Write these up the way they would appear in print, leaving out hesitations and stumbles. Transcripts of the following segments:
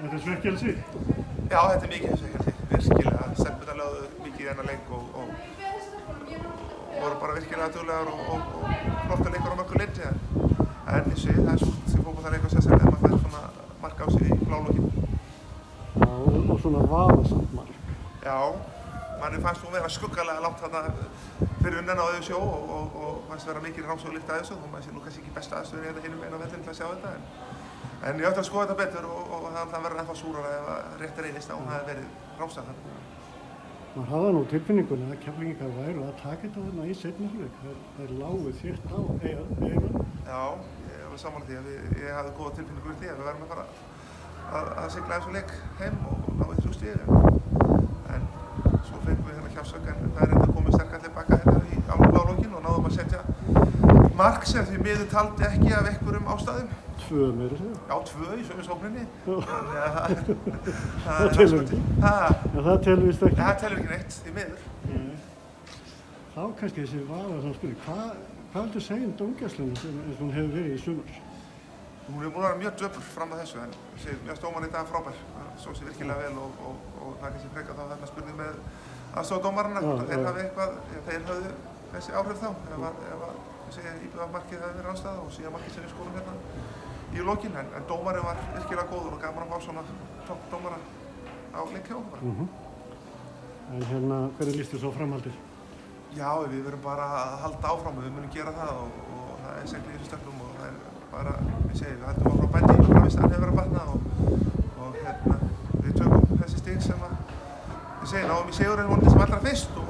Þetta svekkelsi? Já, þetta mikið svekkelsi, virkilega. Stelpurnar lögðu mikið í þennan leik og voru bara virkilega duglegar og flotta leikur á mörgu leyti. En það súrt sem fótboltaleikur sérstaklega þegar maður fær svona mark á sig í blálokinu. Já, og svona vafasamt mark. Já, manni fannst hún vera skuggalega langt þarna fyrir unnina á Auðsjó og fannst vera mikil rámsögulykt að þessu. Maður sé nú kannski ekki besta aðstöðunni hérna hinum einu á vellinum til að sjá þetta. En ég ætti að skoða þetta betur og það verður ennþá súrara ef rétt reynist að hún hafi verið rámstæð þarna. Maður hafði nú tilfinningunni að Keflvíkingar væru að taka þetta þarna í seinni hálfleik. Þeir lágu þétt á eiginlega. Já, ég er alveg sammála því að ég hafði góða tilfinningu fyrir því að við verðum að fara að sigla þessu leik heim og ná í 3 stig. En svo fengum við hérna hjásök en það er enda komið sterkar tilbaka hérna í blálokinu og náðum að setja mark sem því miður taldi ekki af einhverjum ástæðum. 2 meira segja. Já, 2 í sömu sókninni. Það telur ekki. Það telur víst ekki. Það telur ekki neitt, því miður. Þá kannski þessi vafasamt spurning. Hvað viltu segja dómgæsluna eins og hún hefur verið í sumar? Hún hefur búin að vera mjög döpur fram að þessu en mér stóman í dag frábær. Það stóð sér virkilega vel og það er kannski frekar þá þarna spurning með aðstoðardómarana. Þeir höfðu þessi áhrif þá. Ef íbjöðarmarkið hefði verið rannstæða og síðan markið sem við skorum hérna í lokin en dómarinn var virkilega góður og gaman að fá svona toppdómara á leik hjá okkur. En hérna, hvernig líst þér svo framhaldið? Já, við verðum bara að halda áfram og við munum gera það og það er segli í þessu stökkum og það er bara, við höldum áfram bændi og framvist hann hefur verið að batna og hérna, við tökum þessi stig sem að við náum í sigurinn vonandi sem allra fyrst og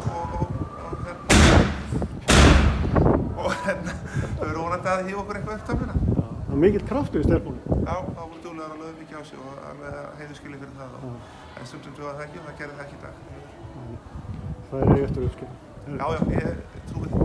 það verður vonandi að hífa okkur eitthvað upp töfluna. Það er mikill kraftur í stelpunum. Já, það voru duglegar að lögðu mikið á sig og alveg heiðurskilið fyrir það en stundum dugar það ekki og það gerði það ekki í dag. Það er eftir uppskilum. Já, ég trúi því.